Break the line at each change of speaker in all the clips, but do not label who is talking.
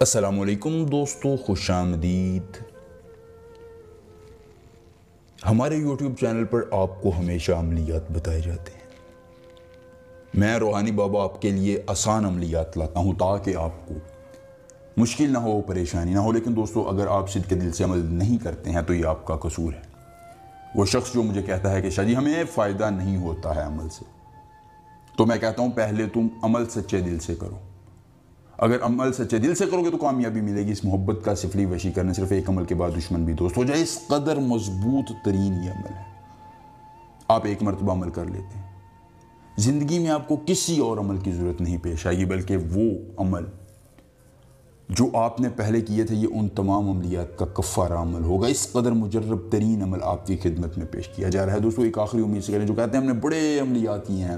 السلام علیکم دوستو، خوش آمدید۔ ہمارے یوٹیوب چینل پر آپ کو ہمیشہ عملیات بتائے جاتے ہیں۔ میں روحانی بابا آپ کے لیے آسان عملیات لاتا ہوں تاکہ آپ کو مشکل نہ ہو، پریشانی نہ ہو۔ لیکن دوستو، اگر آپ صدق دل سے عمل نہیں کرتے ہیں تو یہ آپ کا قصور ہے۔ وہ شخص جو مجھے کہتا ہے کہ شاہ جی ہمیں فائدہ نہیں ہوتا ہے عمل سے، تو میں کہتا ہوں پہلے تم عمل سچے دل سے کرو۔ اگر عمل سچے دل سے کرو گے تو کامیابی ملے گی۔ اس محبت کا سفلی وشی کرنا صرف ایک عمل کے بعد دشمن بھی دوست ہو جائے، اس قدر مضبوط ترین یہ عمل ہے۔ آپ ایک مرتبہ عمل کر لیتے ہیں، زندگی میں آپ کو کسی اور عمل کی ضرورت نہیں پیش آئے گی، بلکہ وہ عمل جو آپ نے پہلے کیے تھے یہ ان تمام عملیات کا کفارہ عمل ہوگا۔ اس قدر مجرب ترین عمل آپ کی خدمت میں پیش کیا جا رہا ہے۔ دوستو، ایک آخری امید سے کریں جو کہتے ہیں ہم نے بڑے عملیات کیے ہیں،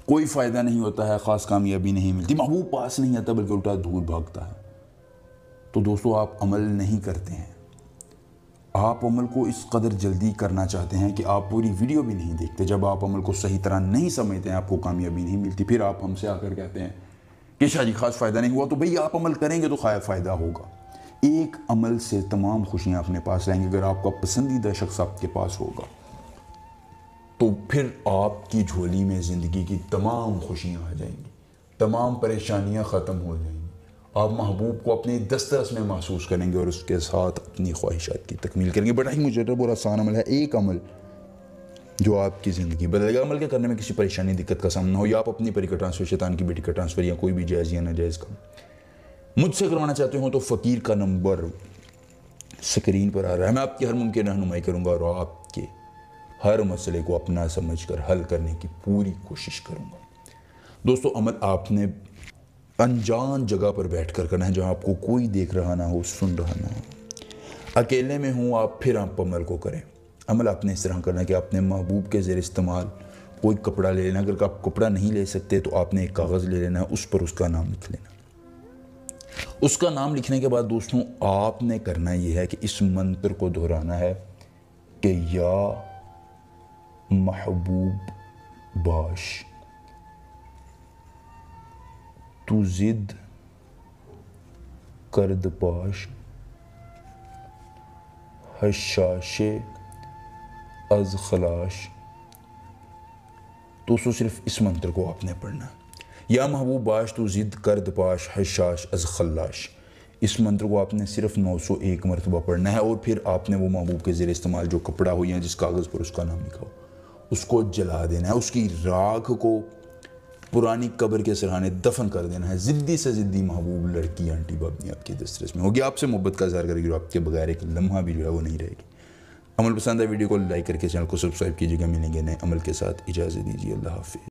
کوئی فائدہ نہیں ہوتا ہے، خاص کامیابی نہیں ملتی، محبوب پاس نہیں آتا بلکہ الٹا دور بھاگتا ہے۔ تو دوستو، آپ عمل نہیں کرتے ہیں۔ آپ عمل کو اس قدر جلدی کرنا چاہتے ہیں کہ آپ پوری ویڈیو بھی نہیں دیکھتے۔ جب آپ عمل کو صحیح طرح نہیں سمجھتے ہیں، آپ کو کامیابی نہیں ملتی، پھر آپ ہم سے آ کر کہتے ہیں کہ شاہ جی خاص فائدہ نہیں ہوا۔ تو بھئی آپ عمل کریں گے تو فائدہ ہوگا۔ ایک عمل سے تمام خوشیاں اپنے پاس رہیں گی۔ اگر آپ کا پسندیدہ شخص آپ کے پاس ہوگا تو پھر آپ کی جھولی میں زندگی کی تمام خوشیاں آ جائیں گی، تمام پریشانیاں ختم ہو جائیں گی۔ آپ محبوب کو اپنی دسترس میں محسوس کریں گے اور اس کے ساتھ اپنی خواہشات کی تکمیل کریں گے۔ بڑا ہی مجرب اور آسان عمل ہے، ایک عمل جو آپ کی زندگی بدلے گا۔ عمل کے کرنے میں کسی پریشانی دقت کا سامنا ہو، یا آپ اپنی پری کا ٹرانسفر، شیطان کی بیٹی کا ٹرانسفر، یا کوئی بھی جائز یا ناجائز کام مجھ سے کروانا چاہتے ہوں تو فقیر کا نمبر سکرین پر آ رہا ہے۔ میں آپ کی ہر ممکن رہنمائی کروں گا اور آپ کے ہر مسئلے کو اپنا سمجھ کر حل کرنے کی پوری کوشش کروں گا۔ دوستو، عمل آپ نے انجان جگہ پر بیٹھ کر کرنا ہے، جہاں آپ کو کوئی دیکھ رہا نہ ہو، سن رہا نہ ہو، اکیلے میں ہوں آپ، پھر آپ عمل کو کریں۔ عمل آپ نے اس طرح کرنا ہے کہ آپ نے محبوب کے زیر استعمال کوئی کپڑا لے لینا۔ اگر آپ کپڑا نہیں لے سکتے تو آپ نے ایک کاغذ لے لینا ہے، اس پر اس کا نام لکھ لینا۔ اس کا نام لکھنے کے بعد دوستوں، آپ نے کرنا یہ ہے کہ اس منتر کو دہرانا ہے کہ یا محبوب باش تو زد کرد پاش حشاش از خلاش۔ دوستو، صرف اس منتر کو آپ نے پڑھنا ہے، یا محبوب باش تو زد کرد پاش حشاش از خلاش۔ اس منتر کو آپ نے صرف 901 مرتبہ پڑھنا ہے، اور پھر آپ نے وہ محبوب کے زیر استعمال جو کپڑا ہو یا جس کاغذ پر اس کا نام لکھا ہو اس کو جلا دینا ہے، اس کی راکھ کو پرانی قبر کے سرحانے دفن کر دینا ہے۔ زدی سے زدی محبوب لڑکی آنٹی بابنی آپ کی دسترس میں ہوگی، آپ سے محبت کا اظہار کرے گی، آپ کے بغیر ایک لمحہ بھی جو ہے وہ نہیں رہے گی۔ عمل پسند ہے ویڈیو کو لائک کر کے چینل کو سبسکرائب کیجیے گا۔ ملیں گے نئے عمل کے ساتھ، اجازت دیجیے، اللہ حافظ۔